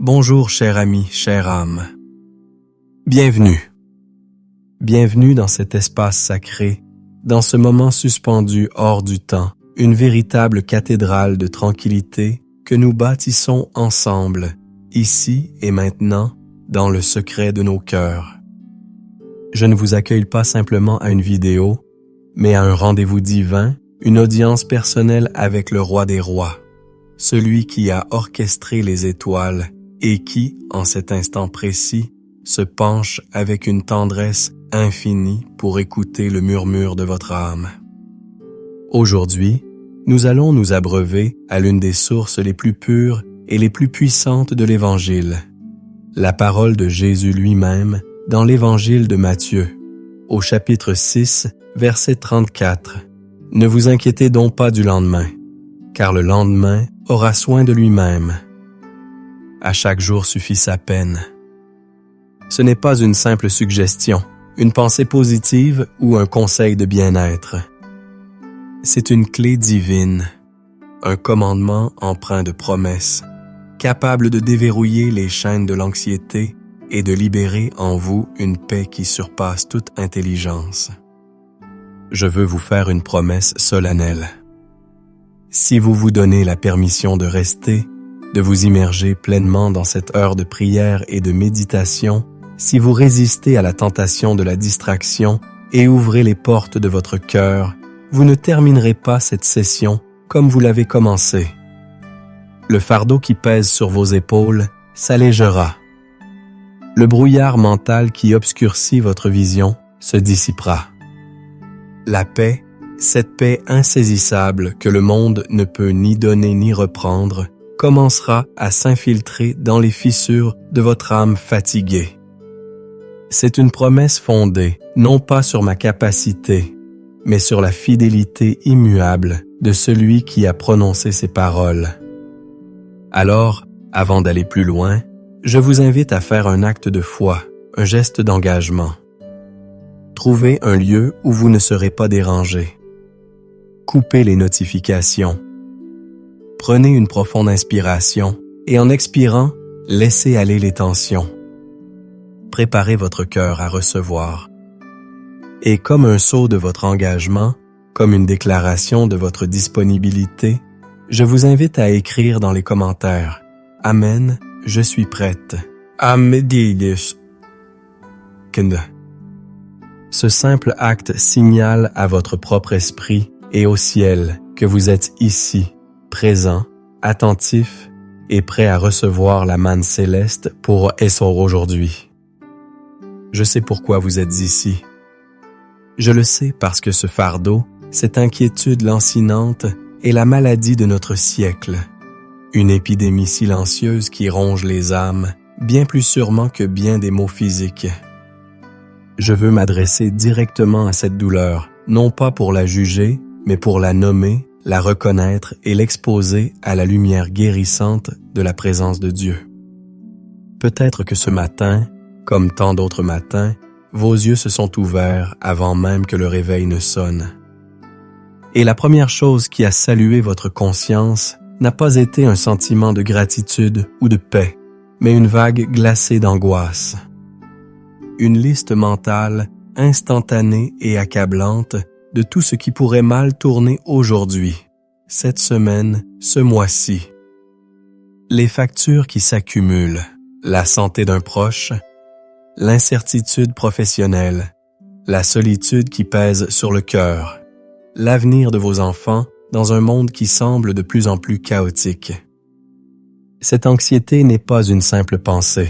Bonjour cher ami, chère âme. Bienvenue. Bienvenue dans cet espace sacré, dans ce moment suspendu hors du temps, une véritable cathédrale de tranquillité que nous bâtissons ensemble, ici et maintenant, dans le secret de nos cœurs. Je ne vous accueille pas simplement à une vidéo, mais à un rendez-vous divin, une audience personnelle avec le roi des rois, celui qui a orchestré les étoiles et qui, en cet instant précis, se penche avec une tendresse infinie pour écouter le murmure de votre âme. Aujourd'hui, nous allons nous abreuver à l'une des sources les plus pures et les plus puissantes de l'Évangile, la parole de Jésus lui-même dans l'Évangile de Matthieu, au chapitre 6, verset 34. « Ne vous inquiétez donc pas du lendemain, car le lendemain aura soin de lui-même. À chaque jour suffit sa peine. » Ce n'est pas une simple suggestion, une pensée positive ou un conseil de bien-être. C'est une clé divine, un commandement empreint de promesses, capable de déverrouiller les chaînes de l'anxiété et de libérer en vous une paix qui surpasse toute intelligence. Je veux vous faire une promesse solennelle. Si vous vous donnez la permission de rester, de vous immerger pleinement dans cette heure de prière et de méditation, si vous résistez à la tentation de la distraction et ouvrez les portes de votre cœur, vous ne terminerez pas cette session comme vous l'avez commencé. Le fardeau qui pèse sur vos épaules s'allégera. Le brouillard mental qui obscurcit votre vision se dissipera. La paix, cette paix insaisissable que le monde ne peut ni donner ni reprendre, commencera à s'infiltrer dans les fissures de votre âme fatiguée. C'est une promesse fondée, non pas sur ma capacité, mais sur la fidélité immuable de celui qui a prononcé ces paroles. Alors, avant d'aller plus loin, je vous invite à faire un acte de foi, un geste d'engagement. Trouvez un lieu où vous ne serez pas dérangé. Coupez les notifications. Prenez une profonde inspiration et en expirant, laissez aller les tensions. Préparez votre cœur à recevoir. Et comme un sceau de votre engagement, comme une déclaration de votre disponibilité, je vous invite à écrire dans les commentaires « Amen, je suis prête. Amen. » Ce simple acte signale à votre propre esprit et au ciel que vous êtes ici, présent, attentif et prêt à recevoir la manne céleste pour Essor aujourd'hui. Je sais pourquoi vous êtes ici. Je le sais parce que ce fardeau, cette inquiétude lancinante, est la maladie de notre siècle. Une épidémie silencieuse qui ronge les âmes, bien plus sûrement que bien des maux physiques. Je veux m'adresser directement à cette douleur, non pas pour la juger, mais pour la nommer, la reconnaître et l'exposer à la lumière guérissante de la présence de Dieu. Peut-être que ce matin, comme tant d'autres matins, vos yeux se sont ouverts avant même que le réveil ne sonne. Et la première chose qui a salué votre conscience n'a pas été un sentiment de gratitude ou de paix, mais une vague glacée d'angoisse. Une liste mentale instantanée et accablante de tout ce qui pourrait mal tourner aujourd'hui, cette semaine, ce mois-ci. Les factures qui s'accumulent, la santé d'un proche, l'incertitude professionnelle, la solitude qui pèse sur le cœur, l'avenir de vos enfants dans un monde qui semble de plus en plus chaotique. Cette anxiété n'est pas une simple pensée,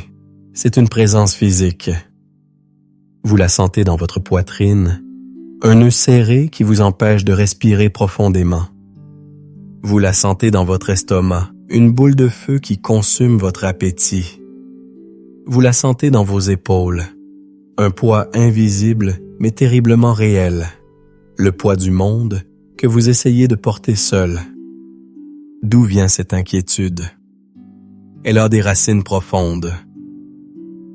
c'est une présence physique. Vous la sentez dans votre poitrine, un nœud serré qui vous empêche de respirer profondément. Vous la sentez dans votre estomac, une boule de feu qui consume votre appétit. Vous la sentez dans vos épaules, un poids invisible mais terriblement réel, le poids du monde que vous essayez de porter seul. D'où vient cette inquiétude? Elle a des racines profondes.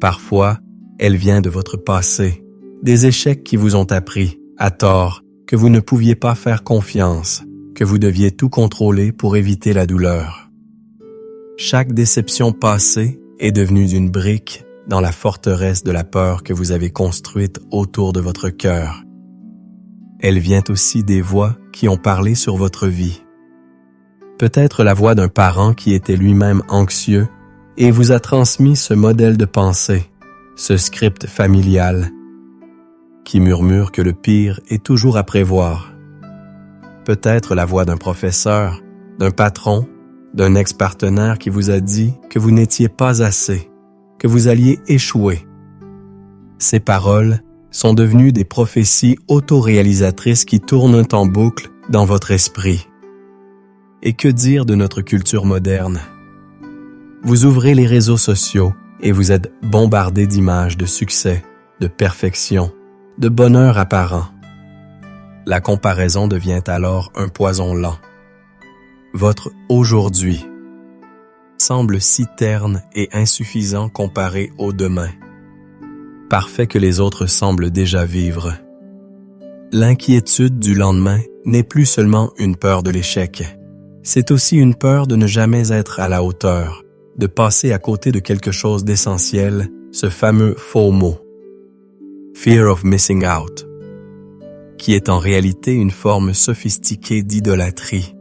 Parfois, elle vient de votre passé, des échecs qui vous ont appris, à tort, que vous ne pouviez pas faire confiance, que vous deviez tout contrôler pour éviter la douleur. Chaque déception passée est devenue une brique dans la forteresse de la peur que vous avez construite autour de votre cœur. Elle vient aussi des voix qui ont parlé sur votre vie. Peut-être la voix d'un parent qui était lui-même anxieux et vous a transmis ce modèle de pensée, ce script familial, qui murmure que le pire est toujours à prévoir. Peut-être la voix d'un professeur, d'un patron, d'un ex-partenaire qui vous a dit que vous n'étiez pas assez, que vous alliez échouer. Ces paroles sont devenues des prophéties autoréalisatrices qui tournent en boucle dans votre esprit. Et que dire de notre culture moderne? Vous ouvrez les réseaux sociaux et vous êtes bombardé d'images de succès, de perfection, de bonheur apparent. La comparaison devient alors un poison lent. Votre aujourd'hui semble si terne et insuffisant comparé au demain, parfait que les autres semblent déjà vivre. L'inquiétude du lendemain n'est plus seulement une peur de l'échec, c'est aussi une peur de ne jamais être à la hauteur, de passer à côté de quelque chose d'essentiel, ce fameux FOMO, Fear of Missing Out, qui est en réalité une forme sophistiquée d'idolâtrie.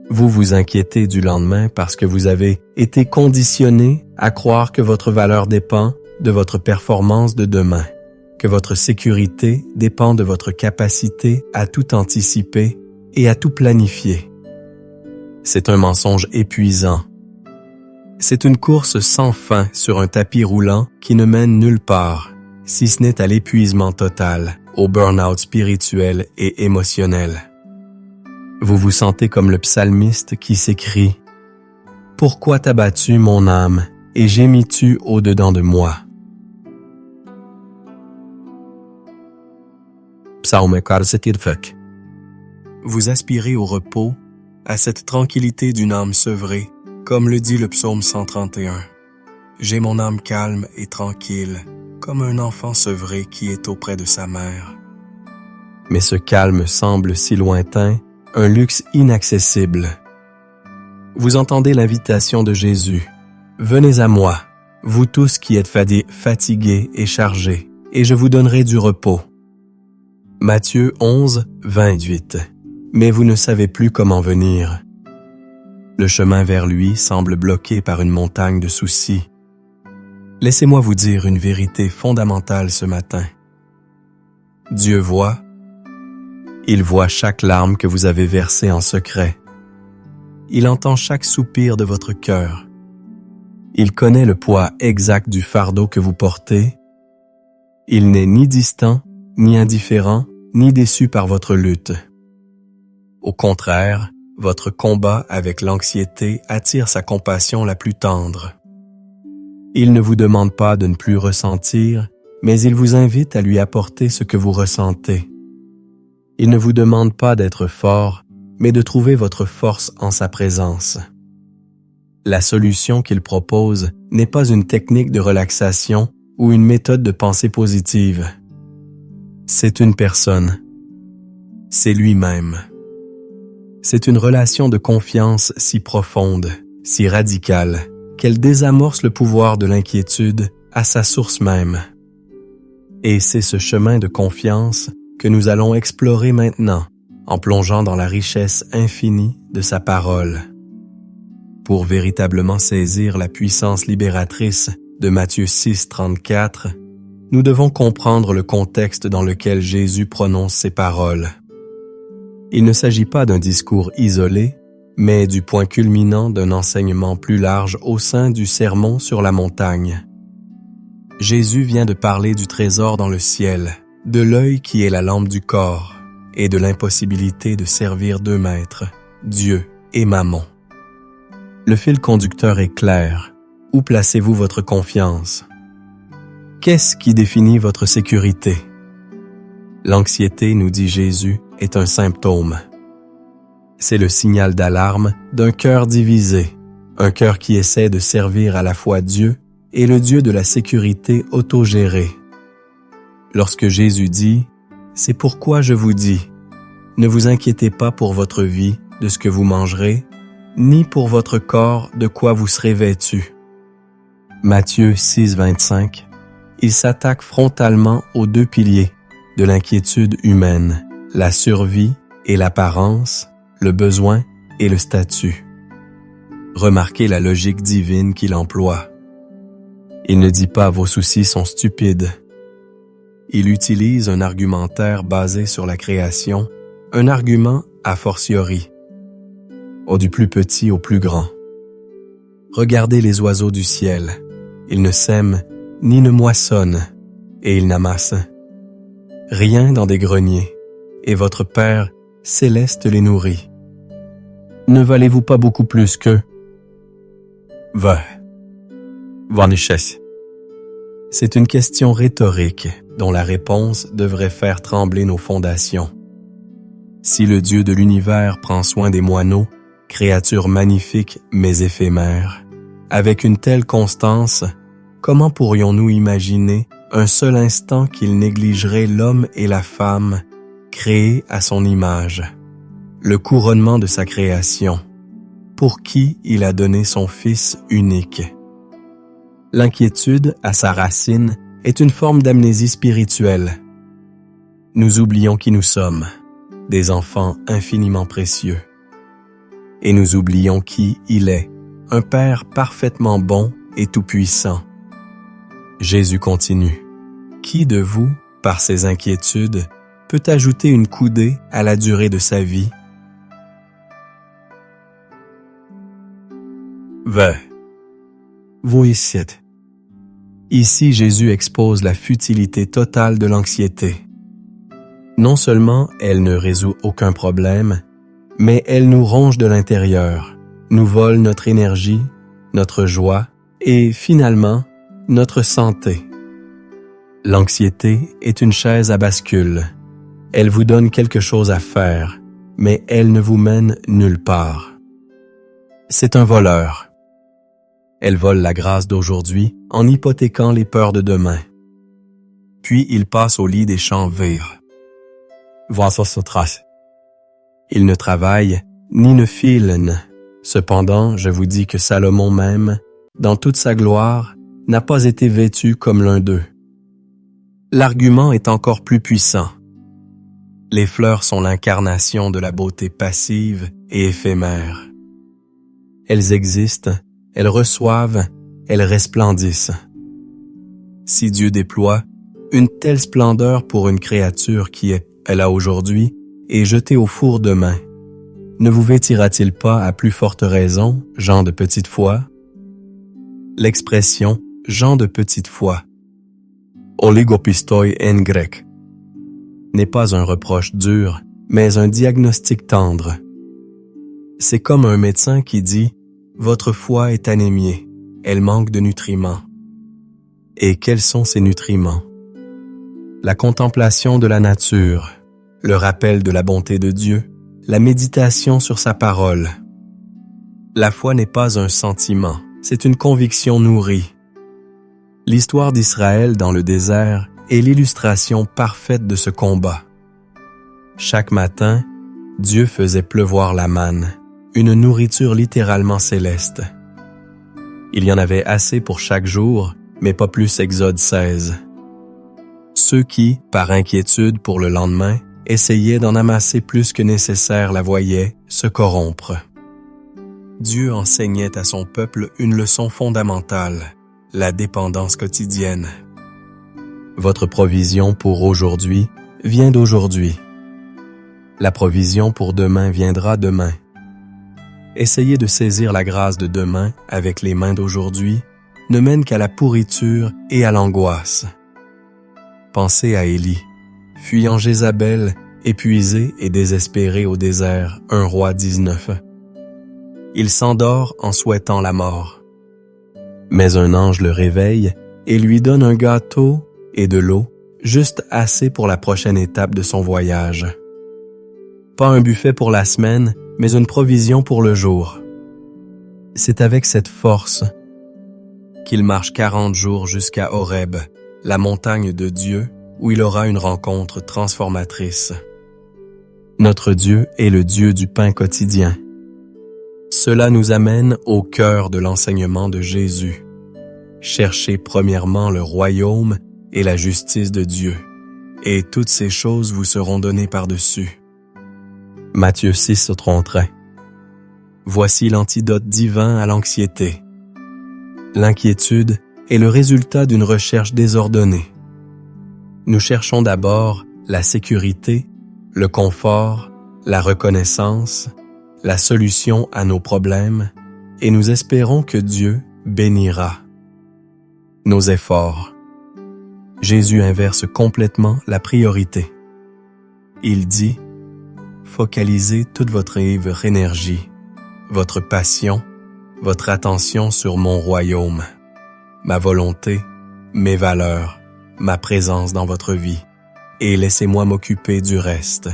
Vous vous inquiétez du lendemain parce que vous avez été conditionné à croire que votre valeur dépend de votre performance de demain, que votre sécurité dépend de votre capacité à tout anticiper et à tout planifier. C'est un mensonge épuisant. C'est une course sans fin sur un tapis roulant qui ne mène nulle part, si ce n'est à l'épuisement total, au burn-out spirituel et émotionnel. Vous vous sentez comme le psalmiste qui s'écrie « Pourquoi t'as battu mon âme et gémis-tu au-dedans de moi ?» Psaume 45. Vous aspirez au repos, à cette tranquillité d'une âme sevrée, comme le dit le psaume 131. « J'ai mon âme calme et tranquille, comme un enfant sevré qui est auprès de sa mère. » Mais ce calme semble si lointain, un luxe inaccessible. Vous entendez l'invitation de Jésus. « Venez à moi, vous tous qui êtes fatigués et chargés, et je vous donnerai du repos. » Matthieu 11, 28. Mais vous ne savez plus comment venir. Le chemin vers lui semble bloqué par une montagne de soucis. Laissez-moi vous dire une vérité fondamentale ce matin. Dieu voit. Il voit chaque larme que vous avez versée en secret. Il entend chaque soupir de votre cœur. Il connaît le poids exact du fardeau que vous portez. Il n'est ni distant, ni indifférent, ni déçu par votre lutte. Au contraire, votre combat avec l'anxiété attire sa compassion la plus tendre. Il ne vous demande pas de ne plus ressentir, mais il vous invite à lui apporter ce que vous ressentez. Il ne vous demande pas d'être fort, mais de trouver votre force en sa présence. La solution qu'il propose n'est pas une technique de relaxation ou une méthode de pensée positive. C'est une personne. C'est lui-même. C'est une relation de confiance si profonde, si radicale, qu'elle désamorce le pouvoir de l'inquiétude à sa source même. Et c'est ce chemin de confiance que nous allons explorer maintenant, en plongeant dans la richesse infinie de sa parole. Pour véritablement saisir la puissance libératrice de Matthieu 6, 34, nous devons comprendre le contexte dans lequel Jésus prononce ces paroles. Il ne s'agit pas d'un discours isolé, mais du point culminant d'un enseignement plus large au sein du sermon sur la montagne. Jésus vient de parler du trésor dans le ciel, de l'œil qui est la lampe du corps, et de l'impossibilité de servir deux maîtres, Dieu et Mammon. Le fil conducteur est clair. Où placez-vous votre confiance? Qu'est-ce qui définit votre sécurité? L'anxiété, nous dit Jésus, est un symptôme. C'est le signal d'alarme d'un cœur divisé, un cœur qui essaie de servir à la fois Dieu et le Dieu de la sécurité autogérée. Lorsque Jésus dit « C'est pourquoi je vous dis, ne vous inquiétez pas pour votre vie de ce que vous mangerez, ni pour votre corps de quoi vous serez vêtus. » Matthieu 6,25, il s'attaque frontalement aux deux piliers de l'inquiétude humaine, la survie et l'apparence, le besoin et le statut. Remarquez la logique divine qu'il emploie. Il ne dit pas « vos soucis sont stupides ». Il utilise un argumentaire basé sur la création, un argument a fortiori, du plus petit au plus grand. Regardez les oiseaux du ciel, ils ne sèment ni ne moissonnent, et ils n'amassent rien dans des greniers, et votre Père céleste les nourrit. Ne valez-vous pas beaucoup plus qu'eux? C'est une question rhétorique dont la réponse devrait faire trembler nos fondations. Si le Dieu de l'univers prend soin des moineaux, créatures magnifiques mais éphémères, avec une telle constance, comment pourrions-nous imaginer un seul instant qu'il négligerait l'homme et la femme, créés à son image, le couronnement de sa création, pour qui il a donné son Fils unique? L'inquiétude, à sa racine, est une forme d'amnésie spirituelle. Nous oublions qui nous sommes, des enfants infiniment précieux. Et nous oublions qui il est, un Père parfaitement bon et tout-puissant. Jésus continue. Qui de vous, par ses inquiétudes, peut ajouter une coudée à la durée de sa vie? Ici, Jésus expose la futilité totale de l'anxiété. Non seulement elle ne résout aucun problème, mais elle nous ronge de l'intérieur, nous vole notre énergie, notre joie et, finalement, notre santé. L'anxiété est une chaise à bascule. Elle vous donne quelque chose à faire, mais elle ne vous mène nulle part. C'est un voleur. Elle vole la grâce d'aujourd'hui en hypothéquant les peurs de demain. Puis il passe au lit des champs verts. Il ne travaille ni ne filne. Cependant, je vous dis que Salomon même, dans toute sa gloire, n'a pas été vêtu comme l'un d'eux. L'argument est encore plus puissant. Les fleurs sont l'incarnation de la beauté passive et éphémère. Elles existent, elles reçoivent, elles resplendissent. Si Dieu déploie une telle splendeur pour une créature qui est, là aujourd'hui, et jetée au four demain, ne vous vêtira-t-il pas à plus forte raison, gens de petite foi? L'expression « gens de petite foi » oligopistoi en grec n'est pas un reproche dur, mais un diagnostic tendre. C'est comme un médecin qui dit « Votre foi est anémiée, elle manque de nutriments. » Et quels sont ces nutriments? La contemplation de la nature, le rappel de la bonté de Dieu, la méditation sur sa parole. La foi n'est pas un sentiment, c'est une conviction nourrie. L'histoire d'Israël dans le désert est l'illustration parfaite de ce combat. Chaque matin, Dieu faisait pleuvoir la manne, une nourriture littéralement céleste. Il y en avait assez pour chaque jour, mais pas plus Exode 16. Ceux qui, par inquiétude pour le lendemain, essayaient d'en amasser plus que nécessaire la voyaient se corrompre. Dieu enseignait à son peuple une leçon fondamentale, la dépendance quotidienne. Votre provision pour aujourd'hui vient d'aujourd'hui. La provision pour demain viendra demain. Essayer de saisir la grâce de demain avec les mains d'aujourd'hui ne mène qu'à la pourriture et à l'angoisse. Pensez à Élie, fuyant Jézabel, épuisé et désespéré au désert, 1 Roi 19. Il s'endort en souhaitant la mort. Mais un ange le réveille et lui donne un gâteau et de l'eau, juste assez pour la prochaine étape de son voyage. Pas un buffet pour la semaine, mais une provision pour le jour. C'est avec cette force qu'il marche 40 jours jusqu'à Horeb, la montagne de Dieu, où il aura une rencontre transformatrice. Notre Dieu est le Dieu du pain quotidien. Cela nous amène au cœur de l'enseignement de Jésus. cherchez premièrement le royaume et la justice de Dieu, et toutes ces choses vous seront données par-dessus. Matthieu 6:33. Voici l'antidote divin à l'anxiété. L'inquiétude est le résultat d'une recherche désordonnée. Nous cherchons d'abord la sécurité, le confort, la reconnaissance, la solution à nos problèmes, et nous espérons que Dieu bénira nos efforts. Jésus inverse complètement la priorité. Il dit « Focalisez toute votre énergie, votre passion, votre attention sur mon royaume, ma volonté, mes valeurs, ma présence dans votre vie, et laissez-moi m'occuper du reste. »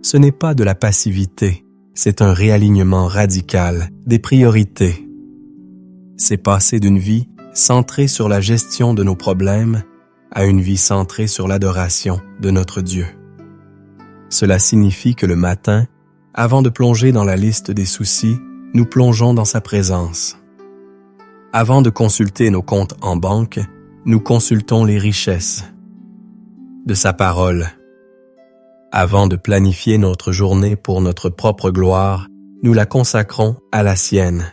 Ce n'est pas de la passivité, c'est un réalignement radical des priorités. C'est passer d'une vie centrée sur la gestion de nos problèmes à une vie centrée sur l'adoration de notre Dieu. Cela signifie que le matin, avant de plonger dans la liste des soucis, nous plongeons dans sa présence. Avant de consulter nos comptes en banque, nous consultons les richesses de sa parole. Avant de planifier notre journée pour notre propre gloire, nous la consacrons à la sienne.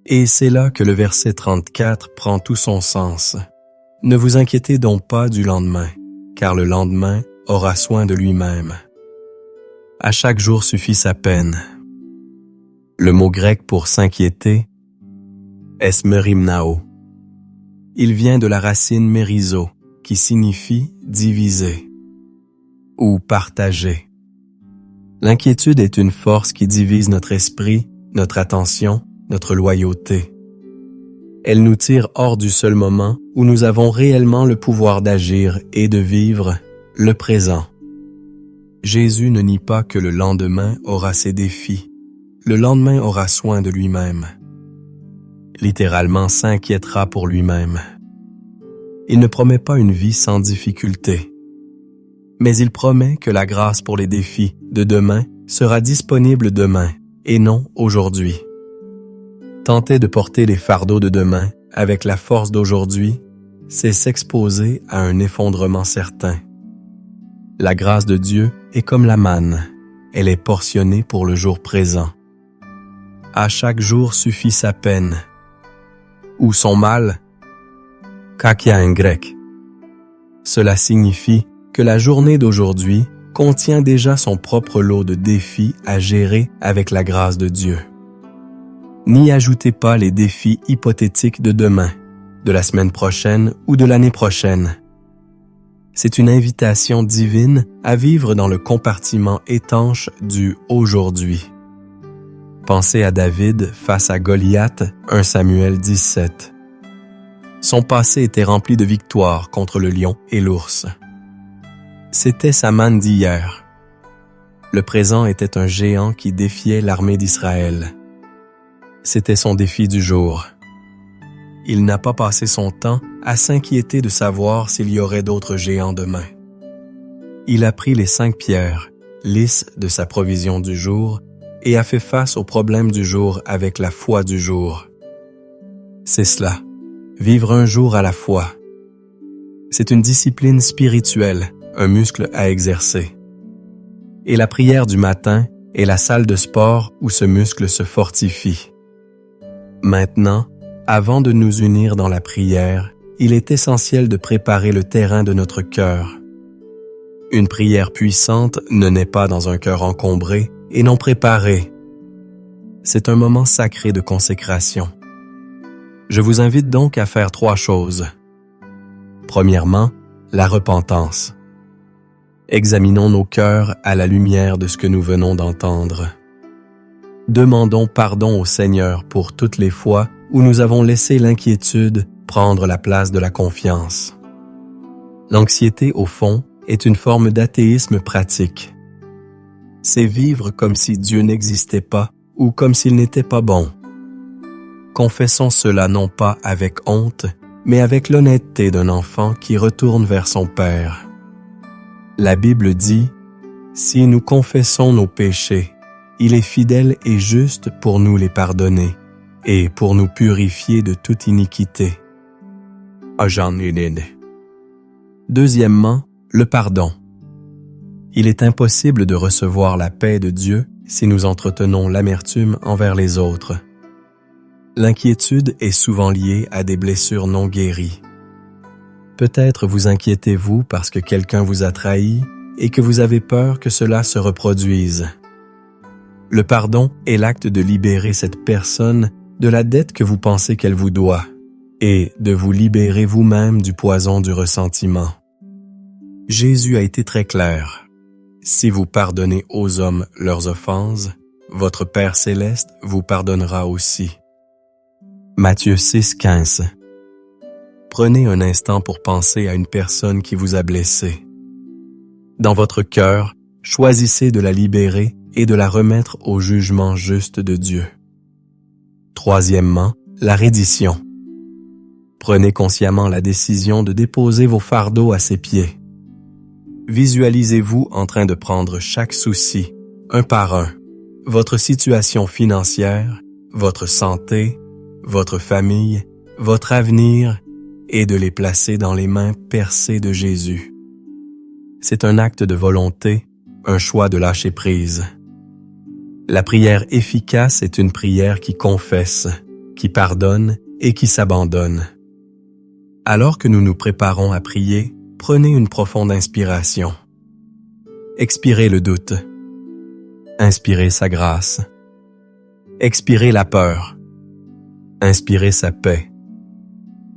Et c'est là que le verset 34 prend tout son sens. Ne vous inquiétez donc pas du lendemain, car le lendemain aura soin de lui-même. À chaque jour suffit sa peine. Le mot grec pour s'inquiéter est merimnao. Il vient de la racine mérizo, qui signifie diviser ou partager. L'inquiétude est une force qui divise notre esprit, notre attention, notre loyauté. Elle nous tire hors du seul moment où nous avons réellement le pouvoir d'agir et de vivre le présent. Jésus ne nie pas que le lendemain aura ses défis. Le lendemain aura soin de lui-même. Littéralement s'inquiétera pour lui-même. Il ne promet pas une vie sans difficulté. Mais il promet que la grâce pour les défis de demain sera disponible demain et non aujourd'hui. Tenter de porter les fardeaux de demain avec la force d'aujourd'hui, c'est s'exposer à un effondrement certain. La grâce de Dieu est comme la manne, elle est portionnée pour le jour présent. À chaque jour suffit sa peine, ou son mal, kakia en grec. Cela signifie que la journée d'aujourd'hui contient déjà son propre lot de défis à gérer avec la grâce de Dieu. N'y ajoutez pas les défis hypothétiques de demain, de la semaine prochaine ou de l'année prochaine. C'est une invitation divine à vivre dans le compartiment étanche du aujourd'hui. Pensez à David face à Goliath, 1 Samuel 17. Son passé était rempli de victoires contre le lion et l'ours. C'était sa manne d'hier. Le présent était un géant qui défiait l'armée d'Israël. C'était son défi du jour. Il n'a pas passé son temps à s'inquiéter de savoir s'il y aurait d'autres géants demain. Il a pris les 5 pierres, lisses de sa provision du jour, et a fait face aux problèmes du jour avec la foi du jour. C'est cela, vivre un jour à la fois. C'est une discipline spirituelle, un muscle à exercer. Et la prière du matin est la salle de sport où ce muscle se fortifie. Maintenant, avant de nous unir dans la prière, il est essentiel de préparer le terrain de notre cœur. Une prière puissante ne naît pas dans un cœur encombré et non préparé. C'est un moment sacré de consécration. Je vous invite donc à faire 3 choses. Premièrement, la repentance. Examinons nos cœurs à la lumière de ce que nous venons d'entendre. Demandons pardon au Seigneur pour toutes les fois où nous avons laissé l'inquiétude prendre la place de la confiance. L'anxiété, au fond, est une forme d'athéisme pratique. C'est vivre comme si Dieu n'existait pas ou comme s'il n'était pas bon. Confessons cela non pas avec honte, mais avec l'honnêteté d'un enfant qui retourne vers son Père. La Bible dit « Si nous confessons nos péchés, il est fidèle et juste pour nous les pardonner et pour nous purifier de toute iniquité. Deuxièmement, le pardon. Il est impossible de recevoir la paix de Dieu si nous entretenons l'amertume envers les autres. L'inquiétude est souvent liée à des blessures non guéries. Peut-être vous inquiétez-vous parce que quelqu'un vous a trahi et que vous avez peur que cela se reproduise. Le pardon est l'acte de libérer cette personne de la dette que vous pensez qu'elle vous doit et de vous libérer vous-même du poison du ressentiment. Jésus a été très clair. Si vous pardonnez aux hommes leurs offenses, votre Père céleste vous pardonnera aussi. Matthieu 6,15. Prenez un instant pour penser à une personne qui vous a blessé. Dans votre cœur, choisissez de la libérer et de la remettre au jugement juste de Dieu. Troisièmement, la reddition. Prenez consciemment la décision de déposer vos fardeaux à ses pieds. Visualisez-vous en train de prendre chaque souci, un par un, votre situation financière, votre santé, votre famille, votre avenir, et de les placer dans les mains percées de Jésus. C'est un acte de volonté, un choix de lâcher prise. La prière efficace est une prière qui confesse, qui pardonne et qui s'abandonne. Alors que nous nous préparons à prier, prenez une profonde inspiration. Expirez le doute. Inspirez sa grâce. Expirez la peur. Inspirez sa paix.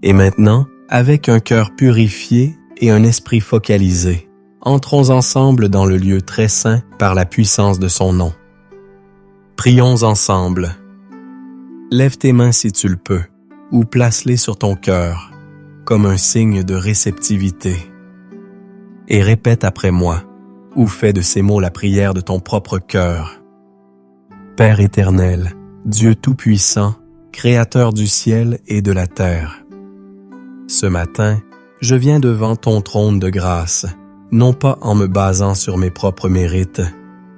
Et maintenant, avec un cœur purifié et un esprit focalisé, entrons ensemble dans le lieu très saint par la puissance de son nom. Prions ensemble. Lève tes mains si tu le peux, ou place-les sur ton cœur, comme un signe de réceptivité. Et répète après moi, ou fais de ces mots la prière de ton propre cœur. Père éternel, Dieu tout-puissant, Créateur du ciel et de la terre. Ce matin, je viens devant ton trône de grâce, non pas en me basant sur mes propres mérites,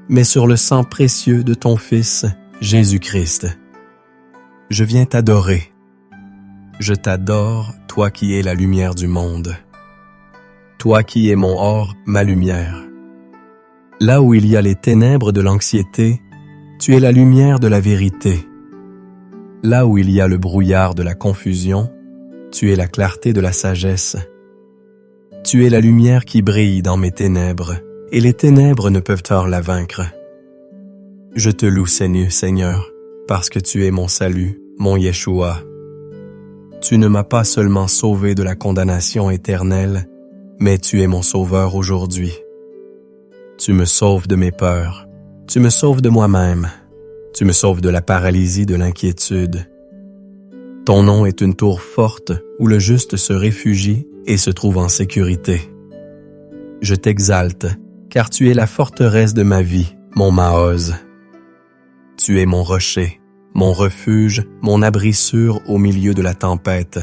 mais sur le sang précieux de ton Fils, Jésus-Christ. Je viens t'adorer. Je t'adore, toi qui es la lumière du monde. Toi qui es mon or, ma lumière. Là où il y a les ténèbres de l'anxiété, tu es la lumière de la vérité. Là où il y a le brouillard de la confusion, tu es la clarté de la sagesse. Tu es la lumière qui brille dans mes ténèbres, et les ténèbres ne peuvent tard la vaincre. Je te loue, Seigneur, parce que tu es mon salut, mon Yeshua. Tu ne m'as pas seulement sauvé de la condamnation éternelle, mais tu es mon sauveur aujourd'hui. Tu me sauves de mes peurs, tu me sauves de moi-même, tu me sauves de la paralysie de l'inquiétude. Ton nom est une tour forte où le juste se réfugie et se trouve en sécurité. Je t'exalte, car tu es la forteresse de ma vie, mon Maoz. Tu es mon rocher, mon refuge, mon abri sûr au milieu de la tempête.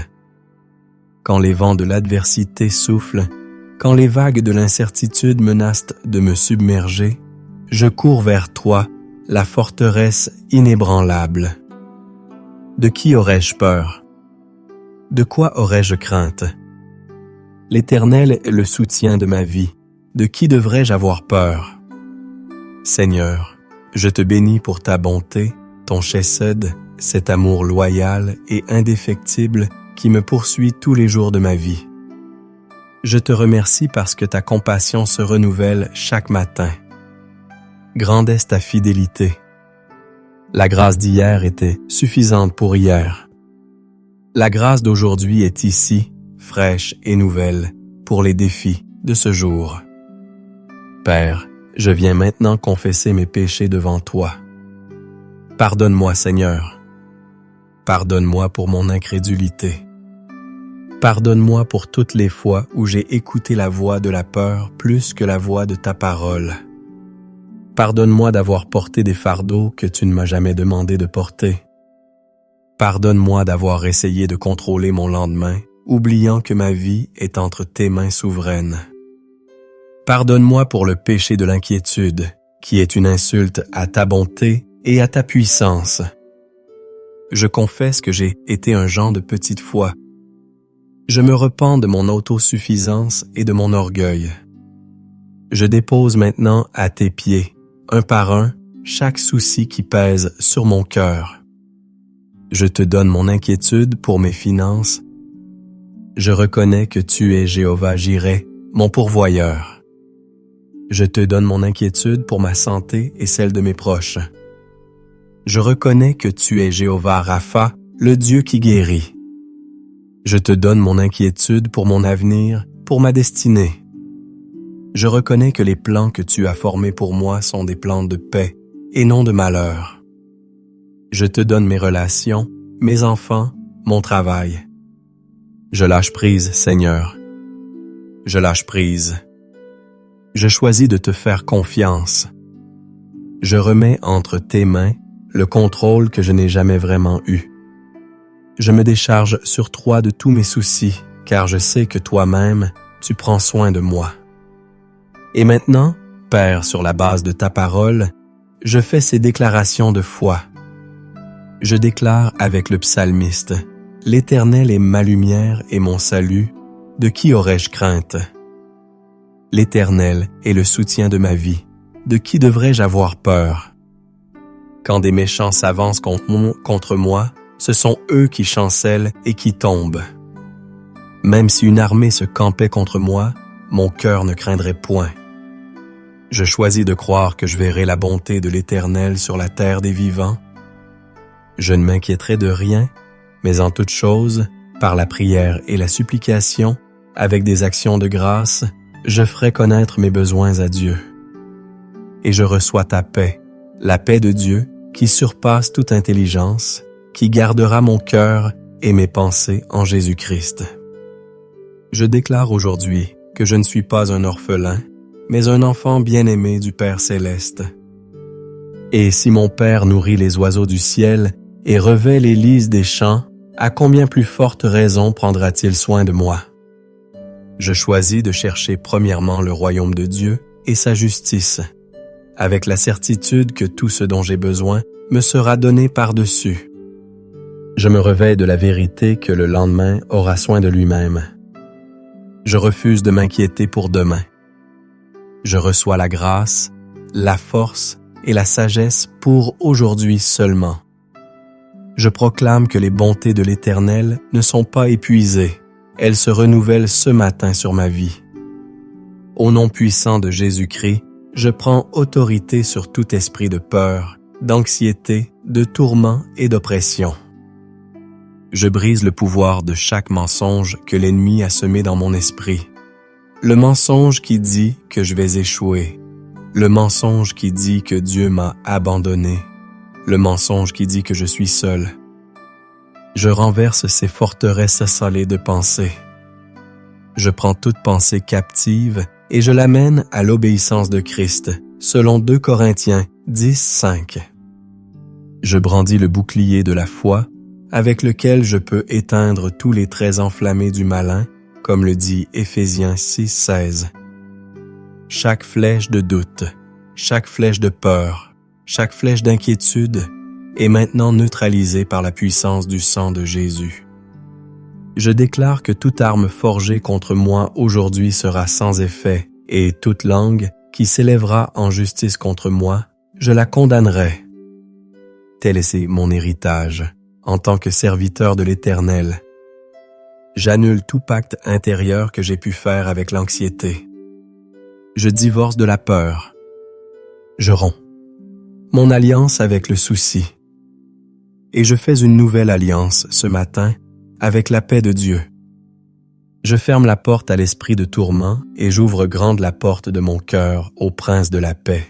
Quand les vents de l'adversité soufflent, quand les vagues de l'incertitude menacent de me submerger, je cours vers toi, la forteresse inébranlable. De qui aurais-je peur? De quoi aurais-je crainte? L'Éternel est le soutien de ma vie. De qui devrais-je avoir peur? Seigneur, je te bénis pour ta bonté, ton chesed, cet amour loyal et indéfectible qui me poursuit tous les jours de ma vie. Je te remercie parce que ta compassion se renouvelle chaque matin. Grande est ta fidélité. La grâce d'hier était suffisante pour hier. La grâce d'aujourd'hui est ici, fraîche et nouvelle, pour les défis de ce jour. Père, je viens maintenant confesser mes péchés devant toi. Pardonne-moi, Seigneur. Pardonne-moi pour mon incrédulité. Pardonne-moi pour toutes les fois où j'ai écouté la voix de la peur plus que la voix de ta parole. Pardonne-moi d'avoir porté des fardeaux que tu ne m'as jamais demandé de porter. Pardonne-moi d'avoir essayé de contrôler mon lendemain, oubliant que ma vie est entre tes mains souveraines. Pardonne-moi pour le péché de l'inquiétude, qui est une insulte à ta bonté et à ta puissance. Je confesse que j'ai été un Jean de petite foi. Je me repens de mon autosuffisance et de mon orgueil. Je dépose maintenant à tes pieds, un par un, chaque souci qui pèse sur mon cœur. Je te donne mon inquiétude pour mes finances. Je reconnais que tu es Jéhovah Jireh, mon pourvoyeur. Je te donne mon inquiétude pour ma santé et celle de mes proches. Je reconnais que tu es Jéhovah Rapha, le Dieu qui guérit. Je te donne mon inquiétude pour mon avenir, pour ma destinée. Je reconnais que les plans que tu as formés pour moi sont des plans de paix et non de malheur. Je te donne mes relations, mes enfants, mon travail. Je lâche prise, Seigneur. Je lâche prise. Je choisis de te faire confiance. Je remets entre tes mains le contrôle que je n'ai jamais vraiment eu. Je me décharge sur toi de tous mes soucis, car je sais que toi-même, tu prends soin de moi. Et maintenant, Père, sur la base de ta parole, je fais ces déclarations de foi. Je déclare avec le psalmiste, « L'Éternel est ma lumière et mon salut, de qui aurais-je crainte? L'Éternel est le soutien de ma vie, de qui devrais-je avoir peur? Quand des méchants s'avancent contre moi, ce sont eux qui chancellent et qui tombent. Même si une armée se campait contre moi, mon cœur ne craindrait point. Je choisis de croire que je verrai la bonté de l'Éternel sur la terre des vivants. Je ne m'inquiéterai de rien, mais en toute chose, par la prière et la supplication, avec des actions de grâce, je ferai connaître mes besoins à Dieu. Et je reçois ta paix, la paix de Dieu qui surpasse toute intelligence, qui gardera mon cœur et mes pensées en Jésus-Christ. Je déclare aujourd'hui que je ne suis pas un orphelin, mais un enfant bien-aimé du Père céleste. Et si mon Père nourrit les oiseaux du ciel et revêt les lys des champs, à combien plus forte raison prendra-t-il soin de moi? Je choisis de chercher premièrement le royaume de Dieu et sa justice, avec la certitude que tout ce dont j'ai besoin me sera donné par-dessus. Je me revêts de la vérité que le lendemain aura soin de lui-même. Je refuse de m'inquiéter pour demain. Je reçois la grâce, la force et la sagesse pour aujourd'hui seulement. Je proclame que les bontés de l'Éternel ne sont pas épuisées. Elles se renouvellent ce matin sur ma vie. Au nom puissant de Jésus-Christ, je prends autorité sur tout esprit de peur, d'anxiété, de tourment et d'oppression. Je brise le pouvoir de chaque mensonge que l'ennemi a semé dans mon esprit. Le mensonge qui dit que je vais échouer. Le mensonge qui dit que Dieu m'a abandonné. Le mensonge qui dit que je suis seul. Je renverse ces forteresses assolées de pensée. Je prends toute pensée captive et je l'amène à l'obéissance de Christ, selon 2 Corinthiens 10:5. Je brandis le bouclier de la foi, avec lequel je peux éteindre tous les traits enflammés du malin, comme le dit Éphésiens 6:16. Chaque flèche de doute, chaque flèche de peur, chaque flèche d'inquiétude est maintenant neutralisée par la puissance du sang de Jésus. Je déclare que toute arme forgée contre moi aujourd'hui sera sans effet, et toute langue qui s'élèvera en justice contre moi, je la condamnerai. Tel est mon héritage, en tant que serviteur de l'Éternel. J'annule tout pacte intérieur que j'ai pu faire avec l'anxiété. Je divorce de la peur. Je romps mon alliance avec le souci. Et je fais une nouvelle alliance ce matin avec la paix de Dieu. Je ferme la porte à l'esprit de tourment et j'ouvre grande la porte de mon cœur au prince de la paix.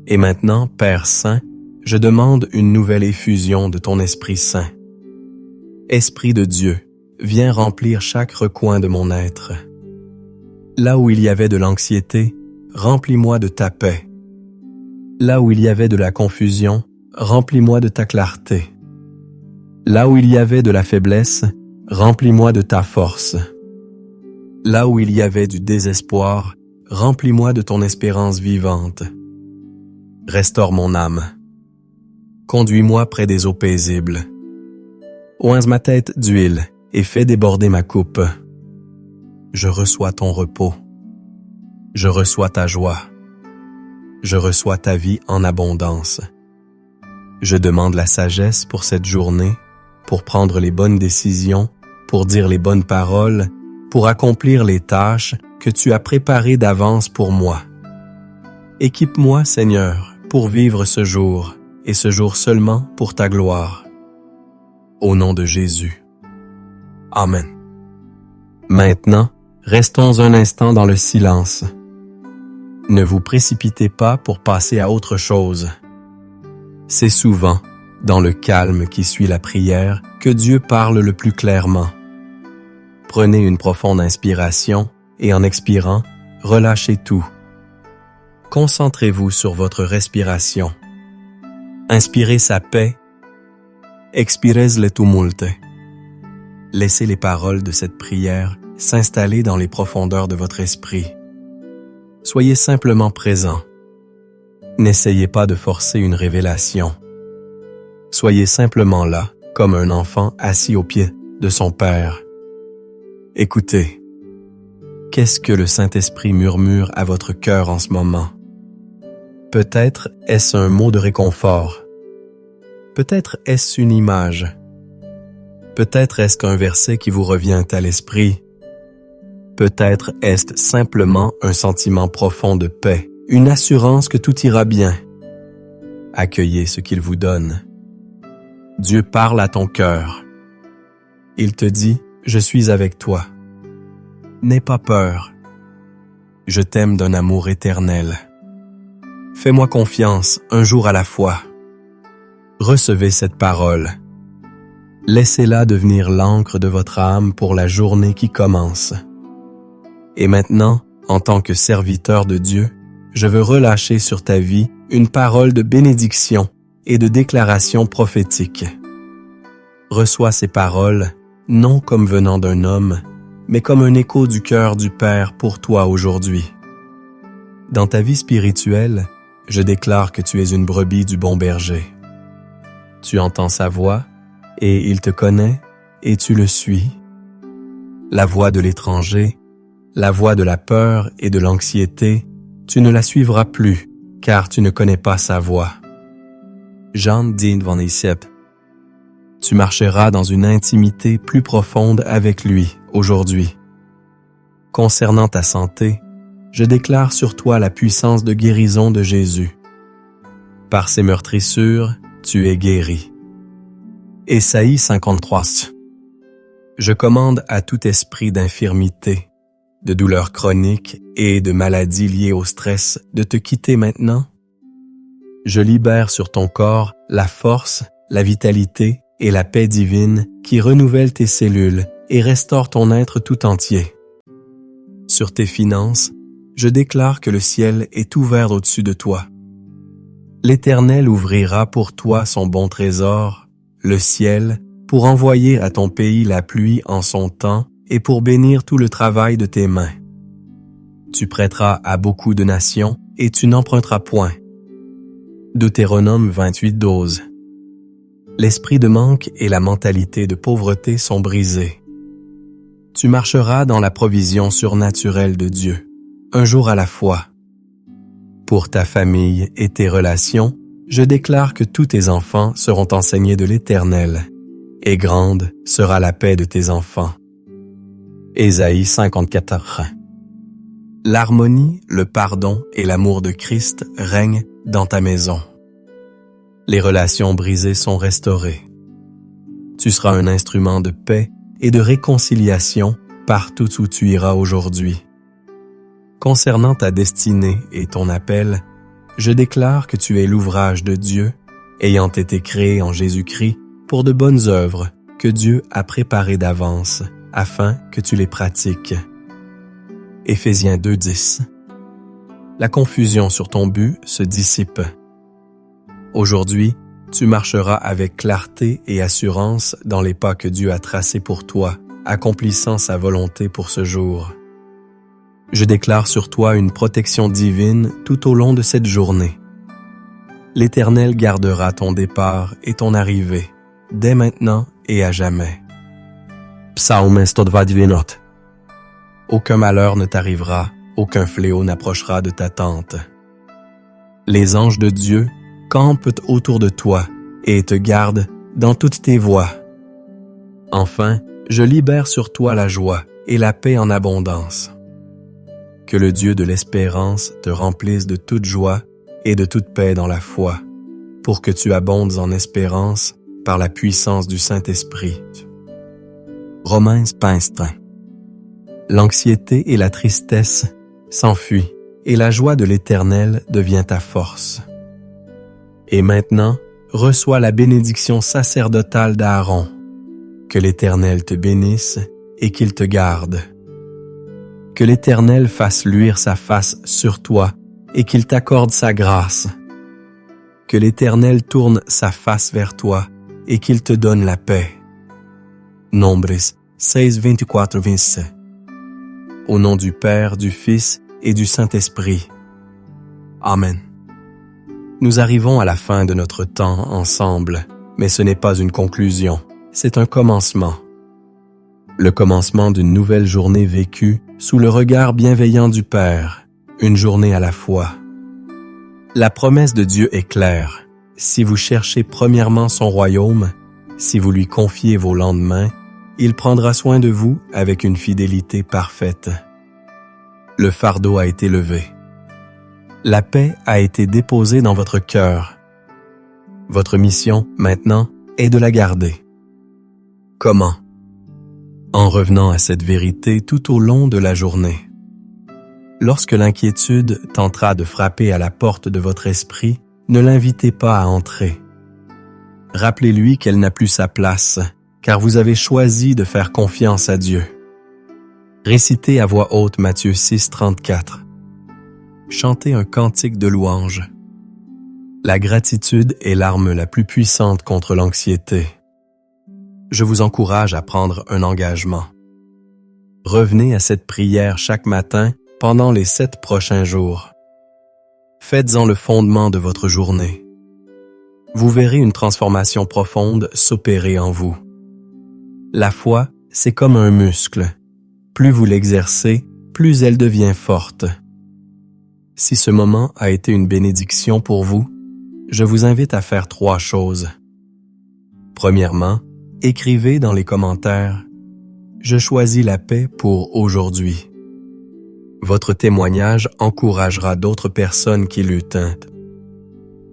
Et maintenant, Père Saint, je demande une nouvelle effusion de ton Esprit Saint. Esprit de Dieu, viens remplir chaque recoin de mon être. Là où il y avait de l'anxiété, remplis-moi de ta paix. Là où il y avait de la confusion, remplis-moi de ta clarté. Là où il y avait de la faiblesse, remplis-moi de ta force. Là où il y avait du désespoir, remplis-moi de ton espérance vivante. Restaure mon âme. Conduis-moi près des eaux paisibles. Oince ma tête d'huile et fais déborder ma coupe. Je reçois ton repos. Je reçois ta joie. Je reçois ta vie en abondance. Je demande la sagesse pour cette journée, pour prendre les bonnes décisions, pour dire les bonnes paroles, pour accomplir les tâches que tu as préparées d'avance pour moi. Équipe-moi, Seigneur, pour vivre ce jour, et ce jour seulement pour ta gloire. Au nom de Jésus. Amen. Maintenant, restons un instant dans le silence. Ne vous précipitez pas pour passer à autre chose. C'est souvent, dans le calme qui suit la prière, que Dieu parle le plus clairement. Prenez une profonde inspiration et en expirant, relâchez tout. Concentrez-vous sur votre respiration. Inspirez sa paix. Expirez le tumulte. Laissez les paroles de cette prière s'installer dans les profondeurs de votre esprit. Soyez simplement présent. N'essayez pas de forcer une révélation. Soyez simplement là, comme un enfant assis aux pieds de son Père. Écoutez. Qu'est-ce que le Saint-Esprit murmure à votre cœur en ce moment? Peut-être est-ce un mot de réconfort. Peut-être est-ce une image. Peut-être est-ce qu'un verset qui vous revient à l'esprit. Peut-être est-ce simplement un sentiment profond de paix, une assurance que tout ira bien. Accueillez ce qu'il vous donne. Dieu parle à ton cœur. Il te dit, je suis avec toi. N'aie pas peur. Je t'aime d'un amour éternel. Fais-moi confiance, un jour à la fois. Recevez cette parole. Laissez-la devenir l'encre de votre âme pour la journée qui commence. Et maintenant, en tant que serviteur de Dieu, je veux relâcher sur ta vie une parole de bénédiction et de déclaration prophétique. Reçois ces paroles, non comme venant d'un homme, mais comme un écho du cœur du Père pour toi aujourd'hui. Dans ta vie spirituelle, je déclare que tu es une brebis du bon berger. Tu entends sa voix, et il te connaît, et tu le suis. La voix de l'étranger, la voix de la peur et de l'anxiété, tu ne la suivras plus, car tu ne connais pas sa voix. Jean Dien van Icep. Tu marcheras dans une intimité plus profonde avec lui aujourd'hui. Concernant ta santé, je déclare sur toi la puissance de guérison de Jésus. Par ses meurtrissures, tu es guéri. Ésaïe 53. Je commande à tout esprit d'infirmité, de douleurs chroniques et de maladies liées au stress de te quitter maintenant. Je libère sur ton corps la force, la vitalité et la paix divine qui renouvellent tes cellules et restaurent ton être tout entier. Sur tes finances, je déclare que le ciel est ouvert au-dessus de toi. L'Éternel ouvrira pour toi son bon trésor, le ciel, pour envoyer à ton pays la pluie en son temps et pour bénir tout le travail de tes mains. Tu prêteras à beaucoup de nations et tu n'emprunteras point. Deutéronome 28:12. L'esprit de manque et la mentalité de pauvreté sont brisés. Tu marcheras dans la provision surnaturelle de Dieu, un jour à la fois. Pour ta famille et tes relations, je déclare que tous tes enfants seront enseignés de l'Éternel, et grande sera la paix de tes enfants. Ésaïe 54. L'harmonie, le pardon et l'amour de Christ règnent dans ta maison. Les relations brisées sont restaurées. Tu seras un instrument de paix et de réconciliation partout où tu iras aujourd'hui. Concernant ta destinée et ton appel, je déclare que tu es l'ouvrage de Dieu, ayant été créé en Jésus-Christ pour de bonnes œuvres que Dieu a préparées d'avance, afin que tu les pratiques. Éphésiens 2:10. La confusion sur ton but se dissipe. Aujourd'hui, tu marcheras avec clarté et assurance dans les pas que Dieu a tracés pour toi, accomplissant sa volonté pour ce jour. Je déclare sur toi une protection divine tout au long de cette journée. l'Éternel gardera ton départ et ton arrivée, dès maintenant et à jamais. Psalm 129. Aucun malheur ne t'arrivera, aucun fléau n'approchera de ta tente. Les anges de Dieu campent autour de toi et te gardent dans toutes tes voies. Enfin, je libère sur toi la joie et la paix en abondance. Que le Dieu de l'espérance te remplisse de toute joie et de toute paix dans la foi, pour que tu abondes en espérance par la puissance du Saint-Esprit. Romains 15. L'anxiété et la tristesse s'enfuient, et la joie de l'Éternel devient ta force. Et maintenant, reçois la bénédiction sacerdotale d'Aaron. Que l'Éternel te bénisse et qu'il te garde. Que l'Éternel fasse luire sa face sur toi et qu'il t'accorde sa grâce. Que l'Éternel tourne sa face vers toi et qu'il te donne la paix. Nombres 6, 24, 27. Au nom du Père, du Fils et du Saint-Esprit. Amen. Nous arrivons à la fin de notre temps ensemble, mais ce n'est pas une conclusion, c'est un commencement. Le commencement d'une nouvelle journée vécue sous le regard bienveillant du Père, une journée à la fois. La promesse de Dieu est claire. Si vous cherchez premièrement son royaume, si vous lui confiez vos lendemains, il prendra soin de vous avec une fidélité parfaite. Le fardeau a été levé. La paix a été déposée dans votre cœur. Votre mission, maintenant, est de la garder. Comment? En revenant à cette vérité tout au long de la journée. Lorsque l'inquiétude tentera de frapper à la porte de votre esprit, ne l'invitez pas à entrer. Rappelez-lui qu'elle n'a plus sa place, car vous avez choisi de faire confiance à Dieu. Récitez à voix haute Matthieu 6, 34. Chantez un cantique de louange. La gratitude est l'arme la plus puissante contre l'anxiété. Je vous encourage à prendre un engagement. Revenez à cette prière chaque matin pendant les 7 prochains jours. Faites-en le fondement de votre journée. Vous verrez une transformation profonde s'opérer en vous. La foi, c'est comme un muscle. Plus vous l'exercez, plus elle devient forte. Si ce moment a été une bénédiction pour vous, je vous invite à faire 3 choses. Premièrement, écrivez dans les commentaires « Je choisis la paix pour aujourd'hui ». Votre témoignage encouragera d'autres personnes qui luttent.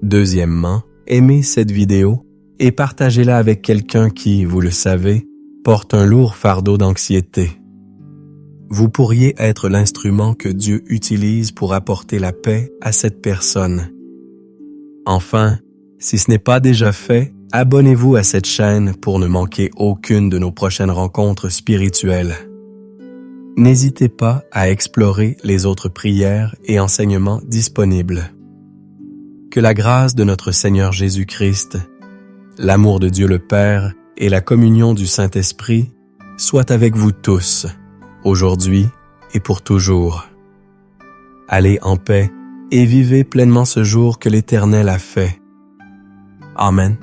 Deuxièmement, aimez cette vidéo et partagez-la avec quelqu'un qui, vous le savez, porte un lourd fardeau d'anxiété. Vous pourriez être l'instrument que Dieu utilise pour apporter la paix à cette personne. Enfin, si ce n'est pas déjà fait, abonnez-vous à cette chaîne pour ne manquer aucune de nos prochaines rencontres spirituelles. N'hésitez pas à explorer les autres prières et enseignements disponibles. Que la grâce de notre Seigneur Jésus-Christ, l'amour de Dieu le Père et la communion du Saint-Esprit soient avec vous tous, aujourd'hui et pour toujours. Allez en paix et vivez pleinement ce jour que l'Éternel a fait. Amen.